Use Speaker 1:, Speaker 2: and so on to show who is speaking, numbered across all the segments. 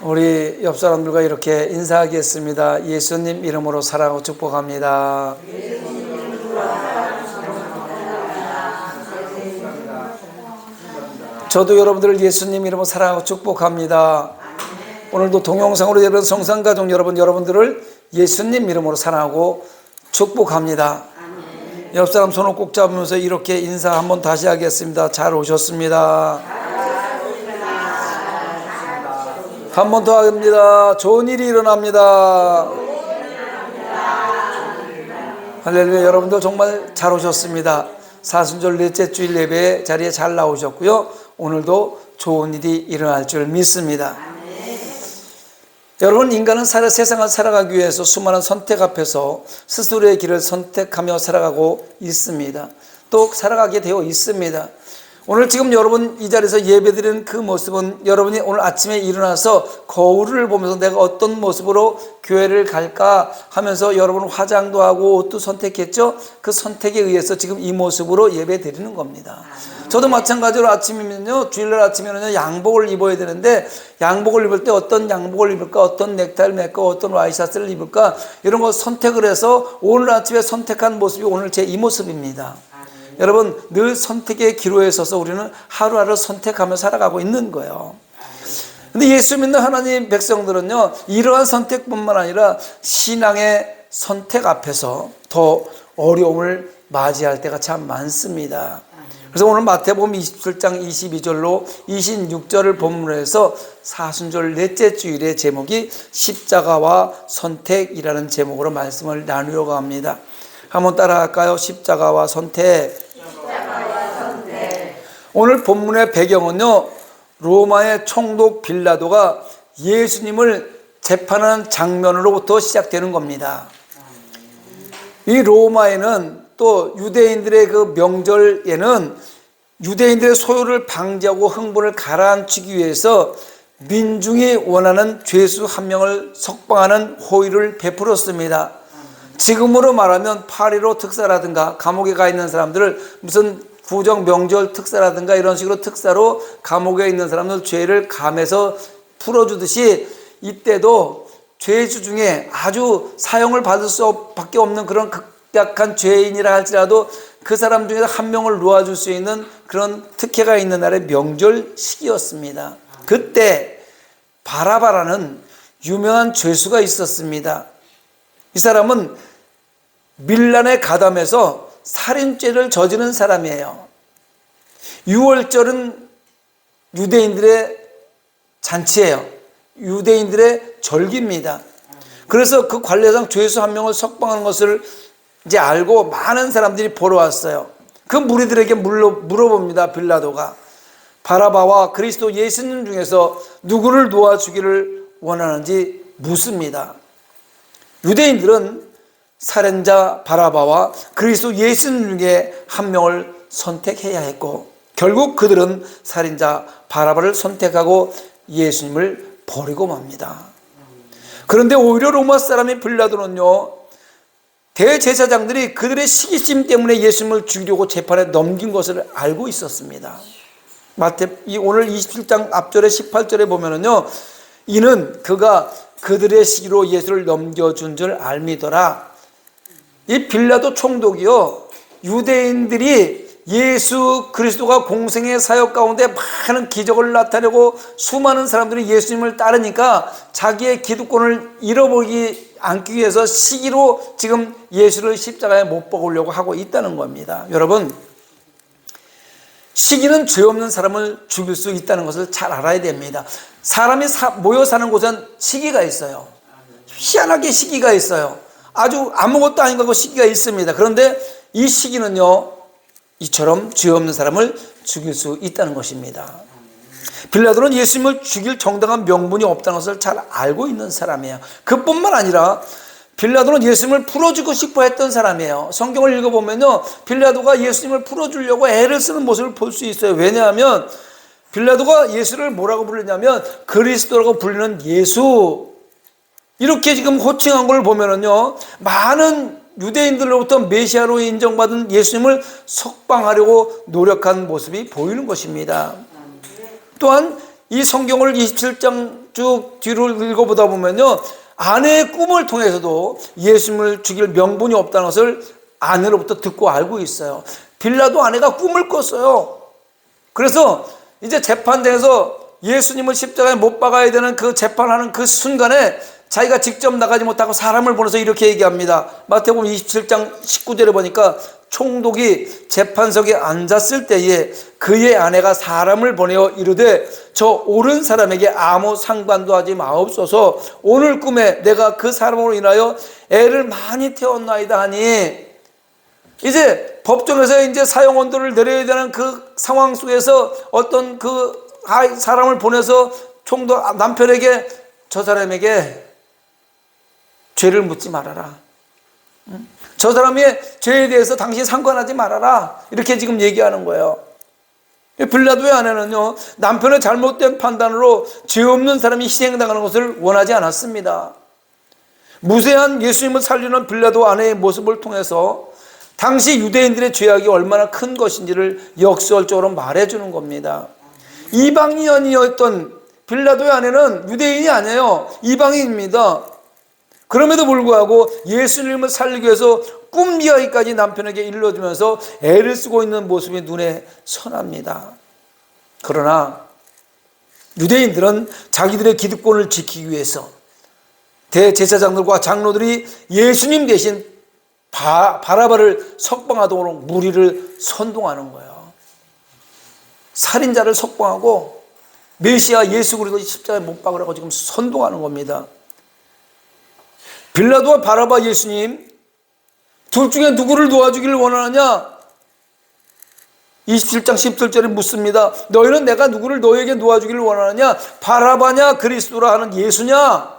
Speaker 1: 우리 옆 사람들과 이렇게 인사하겠습니다. 예수님 이름으로 사랑하고 축복합니다. 저도 여러분들을 예수님 이름으로 사랑하고 축복합니다. 오늘도 동영상으로 예배하는 성산가족 여러분들을 예수님 이름으로 사랑하고 축복합니다. 옆 사람 손을 꼭 잡으면서 이렇게 인사 한번 다시 하겠습니다. 잘 오셨습니다. 한 번 더 합니다. 좋은 일이 일어납니다. 할렐루야. 여러분들 정말 잘 오셨습니다. 사순절 넷째 주일 예배 자리에 잘 나오셨고요. 오늘도 좋은 일이 일어날 줄 믿습니다. 여러분, 인간은 세상을 살아가기 위해서 수많은 선택 앞에서 스스로의 길을 선택하며 살아가고 있습니다. 또 살아가게 되어 있습니다. 오늘 지금 여러분 이 자리에서 예배드리는 그 모습은 여러분이 오늘 아침에 일어나서 거울을 보면서 내가 어떤 모습으로 교회를 갈까 하면서 여러분 화장도 하고 옷도 선택했죠. 그 선택에 의해서 지금 이 모습으로 예배드리는 겁니다. 저도 마찬가지로 아침이면요, 주일날 아침에는요, 양복을 입어야 되는데 양복을 입을 때 어떤 양복을 입을까, 어떤 넥타이를 맬까, 어떤 와이셔츠를 입을까, 이런 거 선택을 해서 오늘 아침에 선택한 모습이 오늘 제 이 모습입니다. 여러분, 늘 선택의 기로에 서서 우리는 하루하루 선택하며 살아가고 있는 거예요. 근데 예수 믿는 하나님 백성들은요, 이러한 선택뿐만 아니라 신앙의 선택 앞에서 더 어려움을 맞이할 때가 참 많습니다. 그래서 오늘 마태복음 27장 22절로 26절을 본문으로 해서 사순절 넷째 주일의 제목이 십자가와 선택이라는 제목으로 말씀을 나누려고 합니다. 한번 따라할까요? 십자가와 선택. 오늘 본문의 배경은요, 로마의 총독 빌라도가 예수님을 재판하는 장면으로부터 시작되는 겁니다. 이 로마에는 또 유대인들의 그 명절에는 유대인들의 소요를 방지하고 흥분을 가라앉히기 위해서 민중이 원하는 죄수 한 명을 석방하는 호의를 베풀었습니다. 지금으로 말하면 8.15 특사라든가 감옥에 가 있는 사람들을 무슨 구정 명절 특사라든가 이런 식으로 특사로 감옥에 있는 사람들 죄를 감해서 풀어주듯이 이때도 죄수 중에 아주 사형을 받을 수밖에 없는 그런 극약한 죄인이라 할지라도 그 사람 중에 한 명을 놓아줄 수 있는 그런 특혜가 있는 날의 명절 시기였습니다. 그때 바라바라는 유명한 죄수가 있었습니다. 이 사람은 밀란에 가담해서 살인죄를 저지른 사람이에요. 6월절은 유대인들의 잔치예요. 유대인들의 절기입니다. 그래서 그 관례상 죄수 한 명을 석방하는 것을 이제 알고 많은 사람들이 보러 왔어요. 그 무리들에게 물어봅니다. 빌라도가 바라바와 그리스도 예수님 중에서 누구를 놓아주기를 원하는지 묻습니다. 유대인들은 살인자 바라바와 그리스도 예수님 중에 한 명을 선택해야 했고, 결국 그들은 살인자 바라바를 선택하고 예수님을 버리고 맙니다. 그런데 오히려 로마 사람인 빌라도는요, 대제사장들이 그들의 시기심 때문에 예수님을 죽이려고 재판에 넘긴 것을 알고 있었습니다. 오늘 27장 앞절에 18절에 보면은요, 이는 그가 그들의 시기로 예수를 넘겨준 줄 알미더라. 이 빌라도 총독이요, 유대인들이 예수 그리스도가 공생의 사역 가운데 많은 기적을 나타내고 수많은 사람들이 예수님을 따르니까 자기의 기득권을 잃어버리지 않기 위해서 시기로 지금 예수를 십자가에 못 박으려고 하고 있다는 겁니다. 여러분, 시기는 죄 없는 사람을 죽일 수 있다는 것을 잘 알아야 됩니다. 사람이 모여 사는 곳은 시기가 있어요. 희한하게 시기가 있어요. 아주 아무것도 아닌 거 시기가 있습니다. 그런데 이 시기는요, 이처럼 죄 없는 사람을 죽일 수 있다는 것입니다. 빌라도는 예수님을 죽일 정당한 명분이 없다는 것을 잘 알고 있는 사람이에요. 그뿐만 아니라 빌라도는 예수님을 풀어주고 싶어 했던 사람이에요. 성경을 읽어보면요, 빌라도가 예수님을 풀어주려고 애를 쓰는 모습을 볼 수 있어요. 왜냐하면 빌라도가 예수를 뭐라고 부르냐면 그리스도라고 불리는 예수, 이렇게 지금 호칭한 걸 보면은요, 많은 유대인들로부터 메시아로 인정받은 예수님을 석방하려고 노력한 모습이 보이는 것입니다. 또한 이 성경을 27장 쭉 뒤를 읽어보다 보면요, 아내의 꿈을 통해서도 예수님을 죽일 명분이 없다는 것을 아내로부터 듣고 알고 있어요. 빌라도 아내가 꿈을 꿨어요. 그래서 이제 재판장에서 예수님을 십자가에 못 박아야 되는 그 재판하는 그 순간에 자기가 직접 나가지 못하고 사람을 보내서 이렇게 얘기합니다. 마태복음 27장 19절에 보니까 총독이 재판석에 앉았을 때에 그의 아내가 사람을 보내어 이르되 저 옳은 사람에게 아무 상관도 하지 마옵소서. 오늘 꿈에 내가 그 사람으로 인하여 애를 많이 태웠나이다 하니, 이제 법정에서 이제 사형언도를 내려야 되는 그 상황 속에서 어떤 그 사람을 보내서 총독 남편에게 저 사람에게 죄를 묻지 말아라. 저 사람의 죄에 대해서 당신이 상관하지 말아라. 이렇게 지금 얘기하는 거예요. 빌라도의 아내는요, 남편의 잘못된 판단으로 죄 없는 사람이 희생당하는 것을 원하지 않았습니다. 무죄한 예수님을 살리는 빌라도 아내의 모습을 통해서 당시 유대인들의 죄악이 얼마나 큰 것인지를 역설적으로 말해주는 겁니다. 이방인이었던 빌라도의 아내는 유대인이 아니에요. 이방인입니다. 그럼에도 불구하고 예수님을 살리기 위해서 꿈 이야기까지 남편에게 일러주면서 애를 쓰고 있는 모습이 눈에 선합니다. 그러나 유대인들은 자기들의 기득권을 지키기 위해서 대제사장들과 장로들이 예수님 대신 바라바를 석방하도록 무리를 선동하는 거예요. 살인자를 석방하고 메시아 예수 그리스도 십자가에 못 박으라고 지금 선동하는 겁니다. 빌라도와 바라바 예수님 둘 중에 누구를 도와주기를 원하느냐? 27장 17절에 묻습니다. 너희는 내가 누구를 너희에게 도와주기를 원하느냐? 바라바냐 그리스도라 하는 예수냐?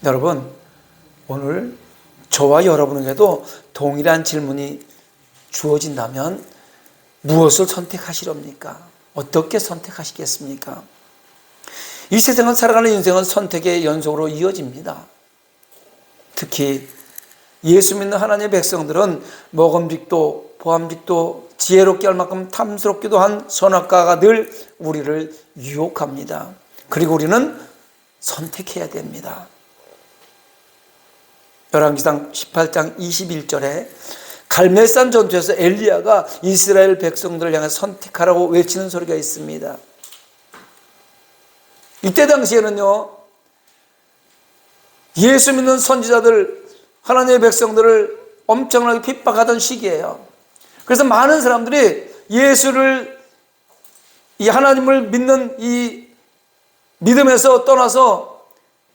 Speaker 1: 여러분, 오늘 저와 여러분에게도 동일한 질문이 주어진다면 무엇을 선택하시렵니까? 어떻게 선택하시겠습니까? 이 세상을 살아가는 인생은 선택의 연속으로 이어집니다. 특히 예수 믿는 하나님의 백성들은 먹음직도 보암직도 지혜롭게 할 만큼 탐스럽기도 한 선악과가 늘 우리를 유혹합니다. 그리고 우리는 선택해야 됩니다. 열왕기상 18장 21절에 갈멜산 전투에서 엘리야가 이스라엘 백성들을 향해 선택하라고 외치는 소리가 있습니다. 이때 당시에는요, 예수 믿는 선지자들, 하나님의 백성들을 엄청나게 핍박하던 시기예요. 그래서 많은 사람들이 예수를, 이 하나님을 믿는 이 믿음에서 떠나서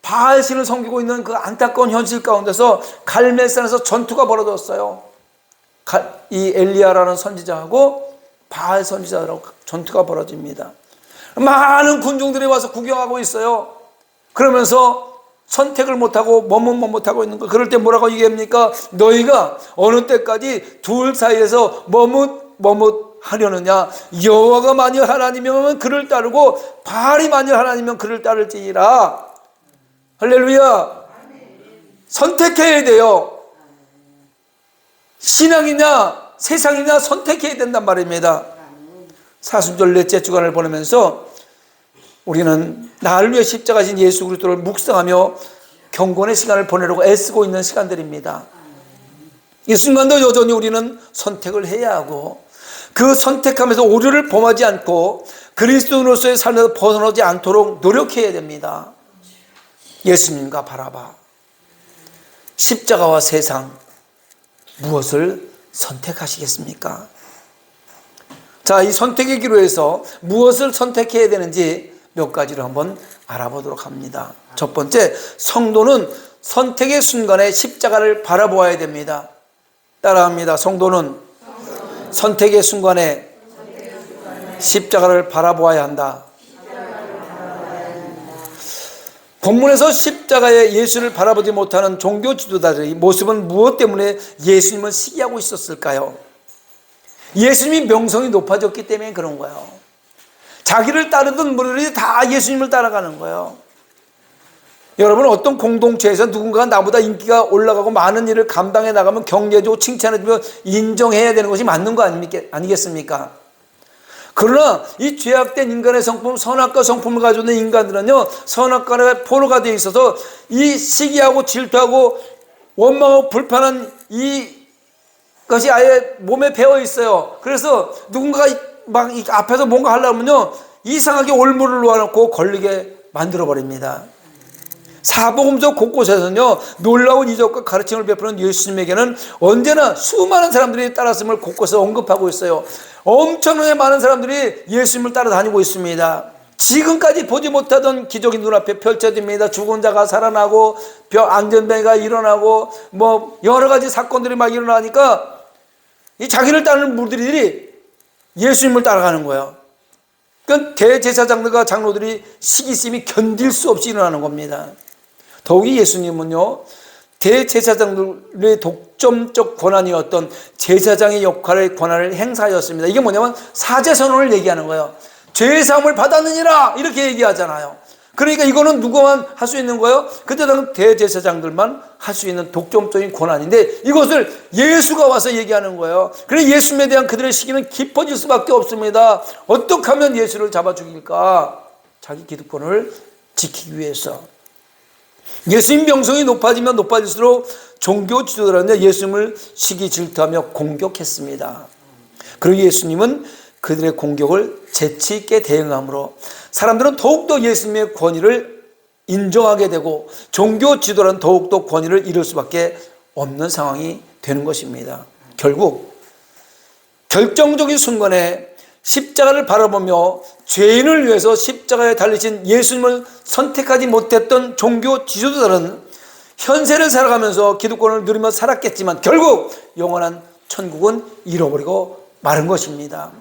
Speaker 1: 바알신을 섬기고 있는 그 안타까운 현실 가운데서 갈멜산에서 전투가 벌어졌어요. 이 엘리야라는 선지자하고 바알 선지자하고 전투가 벌어집니다. 많은 군중들이 와서 구경하고 있어요. 그러면서 선택을 못하고 머뭇머뭇하고 있는 거. 그럴 때 뭐라고 얘기합니까? 너희가 어느 때까지 둘 사이에서 머뭇하려느냐? 여호와가 만일 하나님이면 그를 따르고 바알이 만일 하나님이면 그를 따를지니라. 할렐루야. 선택해야 돼요. 신앙이냐 세상이냐 선택해야 된단 말입니다. 사순절 넷째 주간을 보내면서 우리는 나를 위해 십자가신 예수 그리스도를 묵상하며 경건의 시간을 보내려고 애쓰고 있는 시간들입니다. 이 순간도 여전히 우리는 선택을 해야 하고, 그 선택하면서 오류를 범하지 않고 그리스도인으로서의 삶에서 벗어나지 않도록 노력해야 됩니다. 예수님과 바라바, 십자가와 세상, 무엇을 선택하시겠습니까? 자, 이 선택의 기로에서 무엇을 선택해야 되는지 몇 가지를 한번 알아보도록 합니다. 첫 번째, 성도는 선택의 순간에 십자가를 바라보아야 됩니다. 따라합니다. 성도는 선택의 순간에 십자가를 바라보아야 한다. 본문에서 십자가에 예수를 바라보지 못하는 종교 지도자들의 모습은 무엇 때문에 예수님을 시기하고 있었을까요? 예수님이 명성이 높아졌기 때문에 그런 거예요. 자기를 따르던 무리들이 다 예수님을 따라가는 거예요. 여러분, 어떤 공동체에서 누군가가 나보다 인기가 올라가고 많은 일을 감당해 나가면 격려해주고 칭찬해주며 인정해야 되는 것이 맞는 거 아니겠습니까? 그러나 이 죄악된 인간의 성품, 선악과 성품을 가지고 있는 인간들은요, 선악과의 포로가 되어 있어서 이 시기하고 질투하고 원망하고 불판한 이것이 아예 몸에 배어 있어요. 그래서 누군가가 막 앞에서 뭔가 하려면요, 이상하게 올무를 놓아놓고 걸리게 만들어버립니다. 사복음서 곳곳에서는요, 놀라운 이적과 가르침을 베푸는 예수님에게는 언제나 수많은 사람들이 따랐음을 곳곳에 언급하고 있어요. 엄청나게 많은 사람들이 예수님을 따라다니고 있습니다. 지금까지 보지 못하던 기적이 눈앞에 펼쳐집니다. 죽은 자가 살아나고 안전병이가 일어나고 뭐 여러 가지 사건들이 막 일어나니까 이 자기를 따르는 무리들이 예수님을 따라가는 거예요. 그러니까 대제사장들과 장로들이 시기심이 견딜 수 없이 일어나는 겁니다. 더욱이 예수님은요, 대제사장들의 독점적 권한이었던 제사장의 역할의 권한을 행사하였습니다. 이게 뭐냐면 사제선언을 얘기하는 거예요. 죄사함을 받았느니라 이렇게 얘기하잖아요. 그러니까 이거는 누구만 할 수 있는 거예요? 그때 당시 대제사장들만 할 수 있는 독점적인 권한인데 이것을 예수가 와서 얘기하는 거예요. 그래서 예수님에 대한 그들의 시기는 깊어질 수밖에 없습니다. 어떻게 하면 예수를 잡아 죽일까? 자기 기득권을 지키기 위해서. 예수님 명성이 높아지면 높아질수록 종교 지도자들은 예수님을 시기 질투하며 공격했습니다. 그리고 예수님은 그들의 공격을 재치 있게 대응함으로 사람들은 더욱더 예수님의 권위를 인정하게 되고 종교 지도자는 더욱더 권위를 잃을 수밖에 없는 상황이 되는 것입니다. 결국 결정적인 순간에 십자가를 바라보며 죄인을 위해서 십자가에 달리신 예수님을 선택하지 못했던 종교 지도자들은 현세를 살아가면서 기득권을 누리며 살았겠지만 결국 영원한 천국은 잃어버리고 마른 것입니다.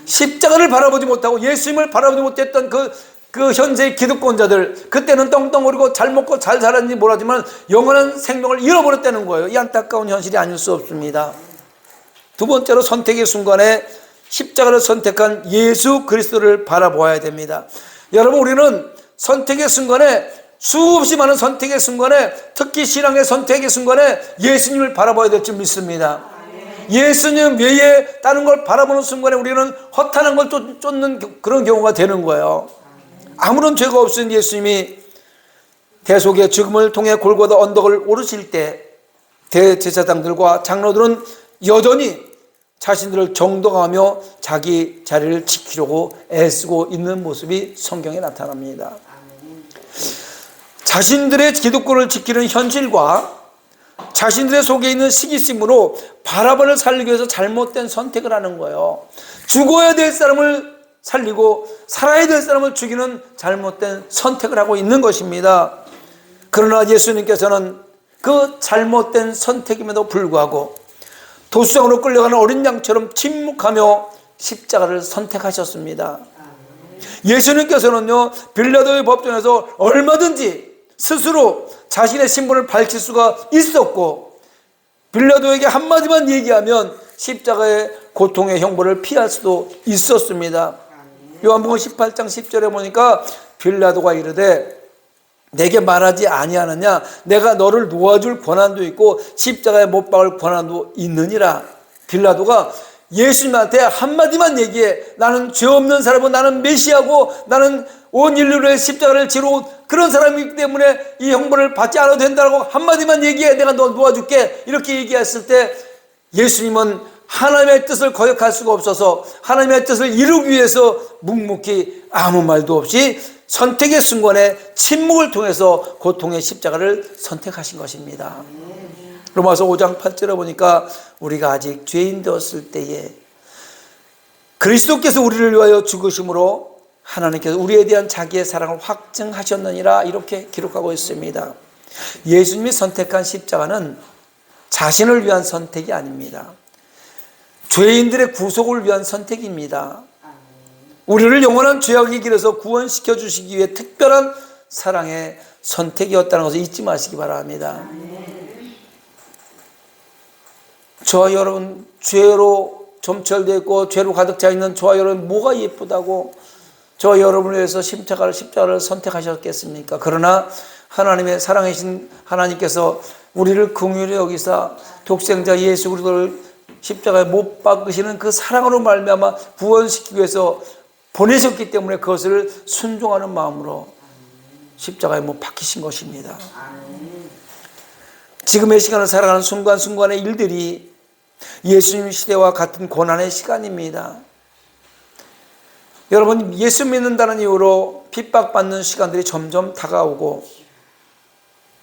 Speaker 1: 십자가를 바라보지 못하고 예수님을 바라보지 못했던 그 현세의 기득권자들, 그때는 떵떵거리고 잘 먹고 잘 살았는지 모르지만 영원한 생명을 잃어버렸다는 거예요. 이 안타까운 현실이 아닐 수 없습니다. 두 번째로 선택의 순간에 십자가를 선택한 예수 그리스도를 바라보아야 됩니다. 여러분, 우리는 선택의 순간에, 수없이 많은 선택의 순간에, 특히 신앙의 선택의 순간에 예수님을 바라봐야 될 줄 믿습니다. 예수님 외에 다른 걸 바라보는 순간에 우리는 허탄한 걸 쫓는 그런 경우가 되는 거예요. 아무런 죄가 없으신 예수님이 대속의 죽음을 통해 골고다 언덕을 오르실 때 대제사장들과 장로들은 여전히 자신들을 정독하며 자기 자리를 지키려고 애쓰고 있는 모습이 성경에 나타납니다. 자신들의 기득권을 지키는 현실과 자신들의 속에 있는 시기심으로 바라바를 살리기 위해서 잘못된 선택을 하는 거예요. 죽어야 될 사람을 살리고 살아야 될 사람을 죽이는 잘못된 선택을 하고 있는 것입니다. 그러나 예수님께서는 그 잘못된 선택임에도 불구하고 도수장으로 끌려가는 어린 양처럼 침묵하며 십자가를 선택하셨습니다. 예수님께서는요, 빌라도의 법정에서 얼마든지 스스로 자신의 신분을 밝힐 수가 있었고 빌라도에게 한마디만 얘기하면 십자가의 고통의 형벌을 피할 수도 있었습니다. 요한복음 18장 10절에 보니까 빌라도가 이르되 내게 말하지 아니하느냐, 내가 너를 놓아줄 권한도 있고 십자가에 못 박을 권한도 있느니라. 빌라도가 예수님한테 한마디만 얘기해. 나는 죄 없는 사람이고 나는 메시아고 나는 온 인류의 십자가를 지러 그런 사람이기 때문에 이 형벌을 받지 않아도 된다고 한마디만 얘기해. 내가 너 놓아줄게. 이렇게 얘기했을 때 예수님은 하나님의 뜻을 거역할 수가 없어서 하나님의 뜻을 이루기 위해서 묵묵히 아무 말도 없이 선택의 순간에 침묵을 통해서 고통의 십자가를 선택하신 것입니다. 로마서 5장 8절에 보니까 우리가 아직 죄인 되었을 때에 그리스도께서 우리를 위하여 죽으심으로 하나님께서 우리에 대한 자기의 사랑을 확증하셨느니라 이렇게 기록하고 있습니다. 예수님이 선택한 십자가는 자신을 위한 선택이 아닙니다. 죄인들의 구속을 위한 선택입니다. 우리를 영원한 죄악의 길에서 구원시켜 주시기 위해 특별한 사랑의 선택이었다는 것을 잊지 마시기 바랍니다. 저와 여러분, 죄로 점철되어 있고 죄로 가득 차 있는 저와 여러분 뭐가 예쁘다고 저와 여러분을 위해서 십자가를 선택하셨겠습니까? 그러나 하나님의 사랑이신 하나님께서 우리를 긍휼히 여기사 독생자 예수 그리스도를 십자가에 못 박으시는 그 사랑으로 말미암아 구원시키기 위해서 보내셨기 때문에 그것을 순종하는 마음으로 십자가에 못 박히신 것입니다. 지금의 시간을 살아가는 순간순간의 일들이 예수님 시대와 같은 고난의 시간입니다. 여러분, 예수 믿는다는 이유로 핍박받는 시간들이 점점 다가오고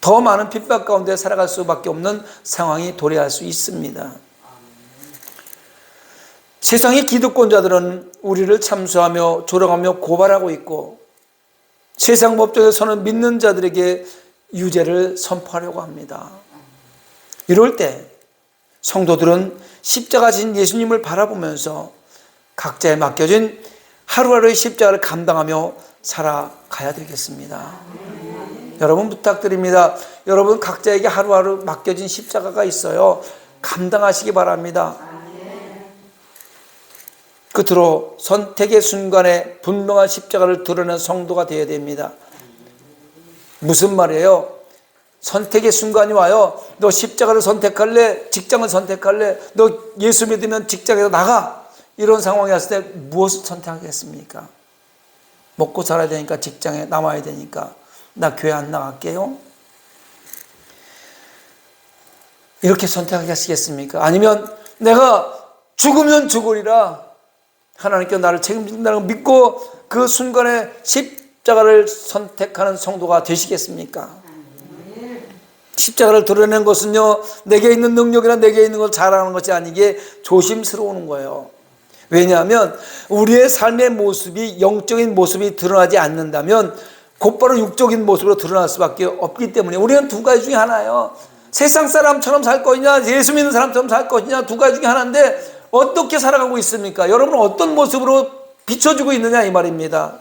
Speaker 1: 더 많은 핍박 가운데 살아갈 수밖에 없는 상황이 도래할 수 있습니다. 세상의 기득권자들은 우리를 참수하며 조롱하며 고발하고 있고 세상 법정에서는 믿는 자들에게 유죄를 선포하려고 합니다. 이럴 때 성도들은 십자가 진 예수님을 바라보면서 각자에 맡겨진 하루하루의 십자가를 감당하며 살아가야 되겠습니다. 여러분 부탁드립니다. 여러분 각자에게 하루하루 맡겨진 십자가가 있어요. 감당하시기 바랍니다. 끝으로 선택의 순간에 분명한 십자가를 드러낸 성도가 되어야 됩니다. 무슨 말이에요? 선택의 순간이 와요. 너 십자가를 선택할래? 직장을 선택할래? 너 예수 믿으면 직장에서 나가? 이런 상황이 왔을 때 무엇을 선택하겠습니까? 먹고 살아야 되니까 직장에 남아야 되니까 나 교회 안 나갈게요? 이렇게 선택하시겠습니까? 아니면 내가 죽으면 죽으리라 하나님께 나를 책임진다는 걸 믿고 그 순간에 십자가를 선택하는 성도가 되시겠습니까? 십자가를 드러낸 것은요, 내게 있는 능력이나 내게 있는 걸 잘하는 것이 아니기에 조심스러운 거예요. 왜냐하면 우리의 삶의 모습이 영적인 모습이 드러나지 않는다면 곧바로 육적인 모습으로 드러날 수밖에 없기 때문에 우리는 두 가지 중에 하나예요. 세상 사람처럼 살 것이냐 예수 믿는 사람처럼 살 것이냐 두 가지 중에 하나인데 어떻게 살아가고 있습니까? 여러분은 어떤 모습으로 비춰주고 있느냐 이 말입니다.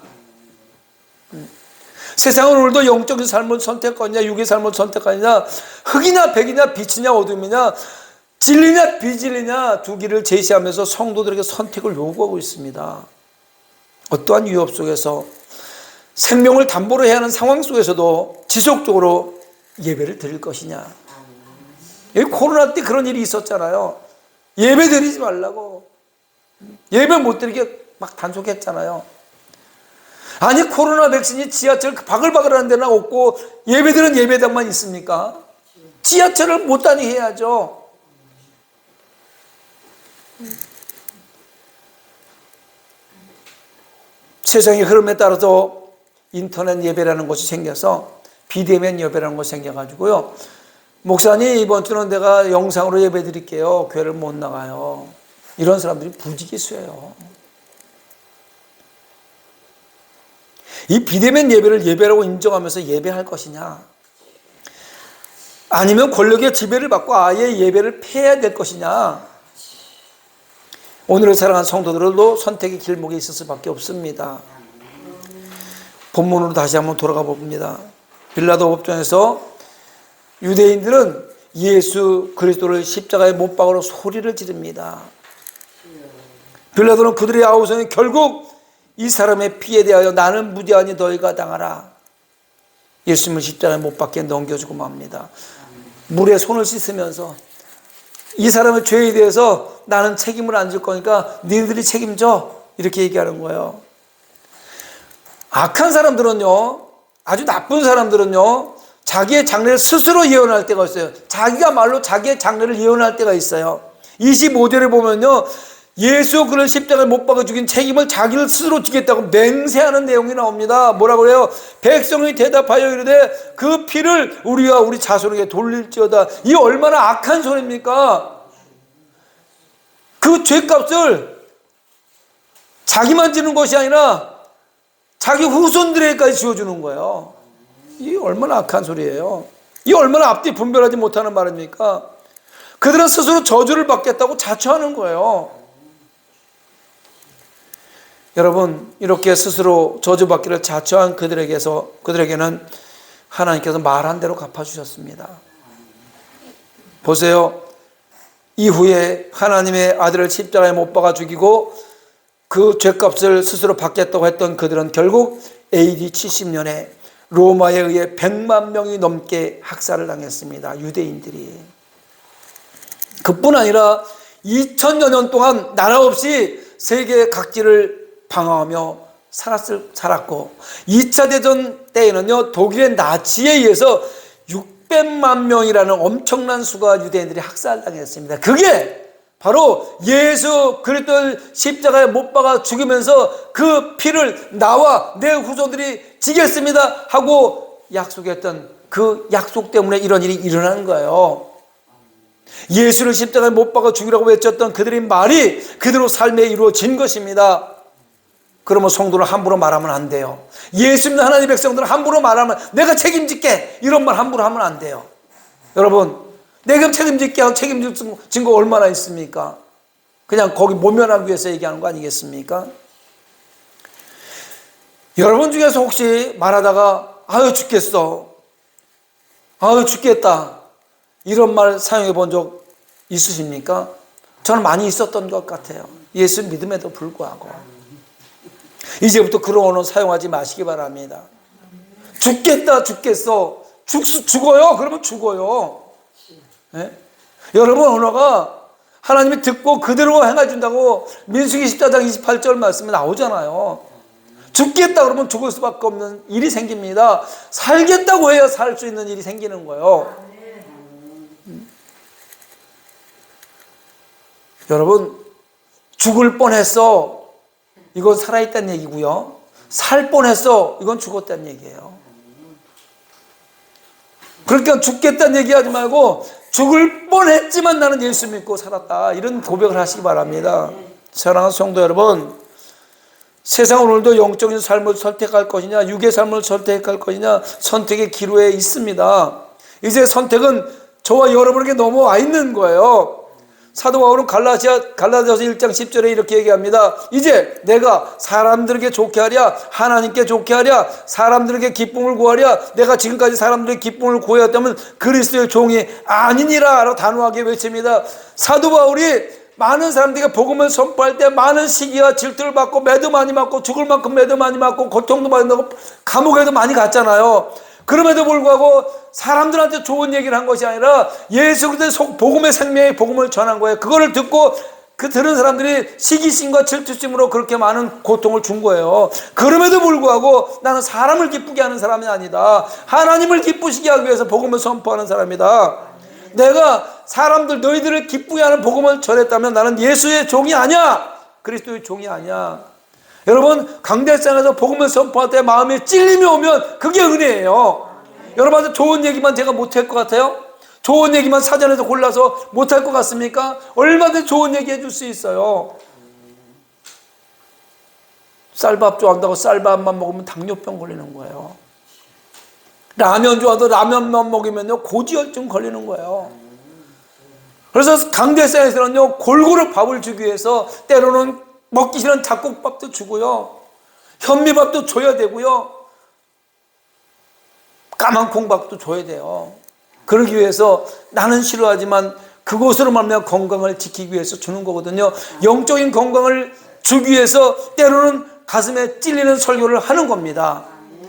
Speaker 1: 세상은 오늘도 영적인 삶을 선택하느냐 육의 삶을 선택하느냐 흑이냐 백이냐 빛이냐 어둠이냐 진리냐 비진리냐 두 길을 제시하면서 성도들에게 선택을 요구하고 있습니다. 어떠한 위협 속에서 생명을 담보로 해야 하는 상황 속에서도 지속적으로 예배를 드릴 것이냐. 여기 코로나 때 그런 일이 있었잖아요. 예배 드리지 말라고. 예배 못 드리게 막 단속했잖아요. 아니 코로나 백신이 지하철 바글바글 하는 데는 없고 예배들은 예배당만 있습니까? 지하철을 못 다니게 해야죠. 세상의 흐름에 따라서 인터넷 예배라는 것이 생겨서 비대면 예배라는 것이 생겨가지고요. 목사님 이번 주는 내가 영상으로 예배 드릴게요. 교회를 못 나가요. 이런 사람들이 부지기수예요. 이 비대면 예배를 예배라고 인정하면서 예배할 것이냐 아니면 권력의 지배를 받고 아예 예배를 폐해야 될 것이냐. 오늘을 사랑하는 성도들도 선택의 길목에 있을 수밖에 없습니다. 본문으로 다시 한번 돌아가 봅니다. 빌라도 법정에서 유대인들은 예수 그리스도를 십자가에 못 박으러 소리를 지릅니다. 빌라도는 그들의 아우성이 결국 이 사람의 피에 대하여 나는 무죄하니 너희가 당하라. 예수님을 십자가에 못 박게 넘겨주고 맙니다. 물에 손을 씻으면서 이 사람의 죄에 대해서 나는 책임을 안 질 거니까 너희들이 책임져 이렇게 얘기하는 거예요. 악한 사람들은요, 아주 나쁜 사람들은요 자기의 장래를 스스로 예언할 때가 있어요. 자기가 말로 자기의 장래를 예언할 때가 있어요. 25절에 보면요 예수 그를 십자가에 못 박아 죽인 책임을 자기를 스스로 지겠다고 맹세하는 내용이 나옵니다. 뭐라고 그래요? 백성이 대답하여 이르되 그 피를 우리와 우리 자손에게 돌릴지어다. 이 얼마나 악한 소리입니까? 그 죄값을 자기만 지는 것이 아니라 자기 후손들에게까지 지어주는 거예요. 이 얼마나 악한 소리예요. 이 얼마나 앞뒤 분별하지 못하는 말입니까? 그들은 스스로 저주를 받겠다고 자처하는 거예요. 여러분 이렇게 스스로 저주받기를 자처한 그들에게는 하나님께서 말한 대로 갚아주셨습니다. 보세요. 이후에 하나님의 아들을 십자가에 못 박아 죽이고 그 죄값을 스스로 받겠다고 했던 그들은 결국 AD 70년에 로마에 의해 100만 명이 넘게 학살을 당했습니다. 유대인들이. 그뿐 아니라 2000여 년 동안 나라 없이 세계 각지를 방황하며 살았고 2차 대전 때에는요 독일의 나치에 의해서 600만 명이라는 엄청난 수가 유대인들이 학살당했습니다. 그게 바로 예수 그리스도를 십자가에 못 박아 죽이면서 그 피를 나와 내 후손들이 지겠습니다 하고 약속했던 그 약속 때문에 이런 일이 일어난 거예요. 예수를 십자가에 못 박아 죽이라고 외쳤던 그들의 말이 그대로 삶에 이루어진 것입니다. 그러면 성도를 함부로 말하면 안 돼요. 예수 믿는 하나님의 백성들은 함부로 말하면 내가 책임질게 이런 말 함부로 하면 안 돼요. 여러분 내가 책임질게 하고 책임질 증거 얼마나 있습니까? 그냥 거기 모면하기 위해서 얘기하는 거 아니겠습니까? 여러분 중에서 혹시 말하다가 아유 죽겠어, 아유 죽겠다 이런 말 사용해 본 적 있으십니까? 저는 많이 있었던 것 같아요. 예수 믿음에도 불구하고. 이제부터 그런 언어 사용하지 마시기 바랍니다. 죽겠다 죽겠어, 죽어요 그러면 죽어요. 네? 여러분 언어가 하나님이 듣고 그대로 행해준다고 민수기 14장 28절 말씀에 나오잖아요. 죽겠다 그러면 죽을 수밖에 없는 일이 생깁니다. 살겠다고 해야 살 수 있는 일이 생기는 거예요. 여러분 죽을 뻔했어 이건 살아있다는 얘기고요, 살 뻔했어 이건 죽었다는 얘기예요. 그러니까 죽겠다는 얘기하지 말고 죽을 뻔했지만 나는 예수 믿고 살았다 이런 고백을 하시기 바랍니다. 사랑하는 성도 여러분, 세상은 오늘도 영적인 삶을 선택할 것이냐 육의 삶을 선택할 것이냐 선택의 기로에 있습니다. 이제 선택은 저와 여러분에게 넘어와 있는 거예요. 사도 바울은 갈라디아서 1장 10절에 이렇게 얘기합니다. 이제 내가 사람들에게 좋게 하랴 하나님께 좋게 하랴 사람들에게 기쁨을 구하랴 내가 지금까지 사람들에게 기쁨을 구하였다면 그리스도의 종이 아니니라 라고 단호하게 외칩니다. 사도 바울이 많은 사람들에게 복음을 선포할 때 많은 시기와 질투를 받고 매도 많이 맞고 죽을 만큼 매도 많이 맞고 고통도 많이 받고 감옥에도 많이 갔잖아요. 그럼에도 불구하고 사람들한테 좋은 얘기를 한 것이 아니라 예수 그리스도의 복음의 생명의 복음을 전한 거예요. 그거를 듣고 그 들은 사람들이 시기심과 질투심으로 그렇게 많은 고통을 준 거예요. 그럼에도 불구하고 나는 사람을 기쁘게 하는 사람이 아니다, 하나님을 기쁘시게 하기 위해서 복음을 선포하는 사람이다. 내가 사람들 너희들을 기쁘게 하는 복음을 전했다면 나는 예수의 종이 아니야, 그리스도의 종이 아니야. 여러분 강대상에서 복음을 선포할 때 마음에 찔림이 오면 그게 은혜예요. 여러분한테 좋은 얘기만 제가 못할 것 같아요? 좋은 얘기만 사전에서 골라서 못할 것 같습니까? 얼마든지 좋은 얘기 해줄 수 있어요. 쌀밥 좋아한다고 쌀밥만 먹으면 당뇨병 걸리는 거예요. 라면 좋아도 라면만 먹으면요 고지혈증 걸리는 거예요. 그래서 강대상에서는요 골고루 밥을 주기 위해서 때로는 먹기 싫은 잡곡밥도 주고요, 현미밥도 줘야 되고요, 까만 콩밥도 줘야 돼요. 그러기 위해서 나는 싫어하지만 그것으로 말미암아 건강을 지키기 위해서 주는 거거든요. 영적인 건강을 주기 위해서 때로는 가슴에 찔리는 설교를 하는 겁니다.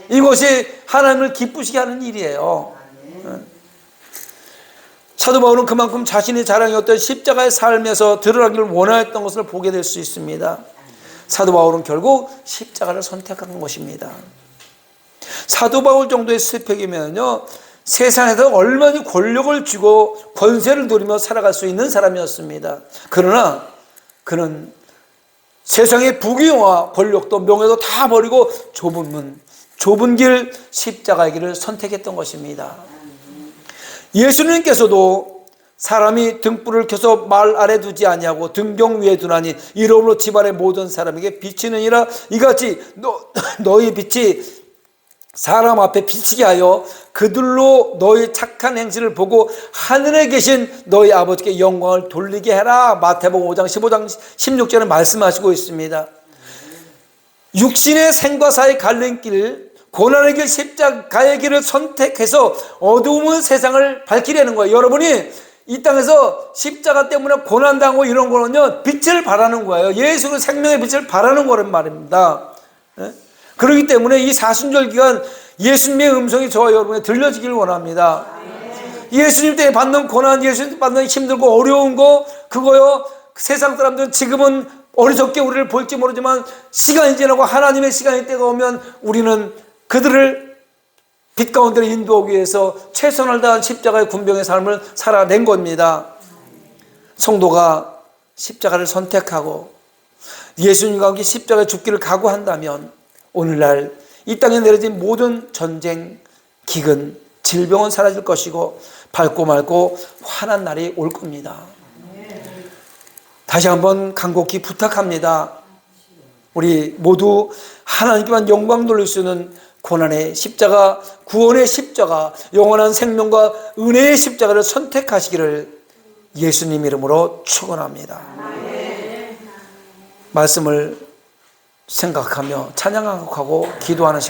Speaker 1: 이것이 하나님을 기쁘시게 하는 일이에요. 사도 바울은 그만큼 자신의 자랑이었던 십자가의 삶에서 드러나기를 원하였던 것을 보게 될 수 있습니다. 사도 바울은 결국 십자가를 선택한 것입니다. 사도 바울 정도의 스펙이면요 세상에서 얼마나 권력을 쥐고 권세를 누리며 살아갈 수 있는 사람이었습니다. 그러나 그는 세상의 부귀와 권력도 명예도 다 버리고 좁은 문, 좁은 길, 십자가의 길을 선택했던 것입니다. 예수님께서도 사람이 등불을 켜서 말 아래 두지 아니하고 등경 위에 두나니 이러므로 집안의 모든 사람에게 비치느니라. 이같이 너희 빛이 사람 앞에 비치게 하여 그들로 너희 착한 행실을 보고 하늘에 계신 너희 아버지께 영광을 돌리게 해라. 마태복음 5장 15장 16절에 말씀하시고 있습니다. 육신의 생과 사의 갈림길, 고난의 길, 십자가의 길을 선택해서 어두운 세상을 밝히려는 거예요. 여러분이 이 땅에서 십자가 때문에 고난당하고 이런 거는요 빛을 바라는 거예요. 예수의 생명의 빛을 바라는 거란 말입니다. 그렇기 때문에 이 사순절 기간 예수님의 음성이 저와 여러분에 들려지길 원합니다. 예수님 때문에 받는 고난, 예수님 받는 힘들고 어려운 거, 그거요 세상 사람들은 지금은 어리석게 우리를 볼지 모르지만 시간이 지나고 하나님의 시간의 때가 오면 우리는 그들을 빛 가운데로 인도하기 위해서 최선을 다한 십자가의 군병의 삶을 살아낸 겁니다. 성도가 십자가를 선택하고 예수님과 함께 십자가의 죽기를 각오한다면 오늘날 이 땅에 내려진 모든 전쟁, 기근, 질병은 사라질 것이고 밝고 맑고 환한 날이 올 겁니다. 다시 한번 간곡히 부탁합니다. 우리 모두 하나님께만 영광 돌릴 수 있는 고난의 십자가, 구원의 십자가, 영원한 생명과 은혜의 십자가를 선택하시기를 예수님 이름으로 축원합니다. 말씀을 생각하며 찬양하고 기도하는 시간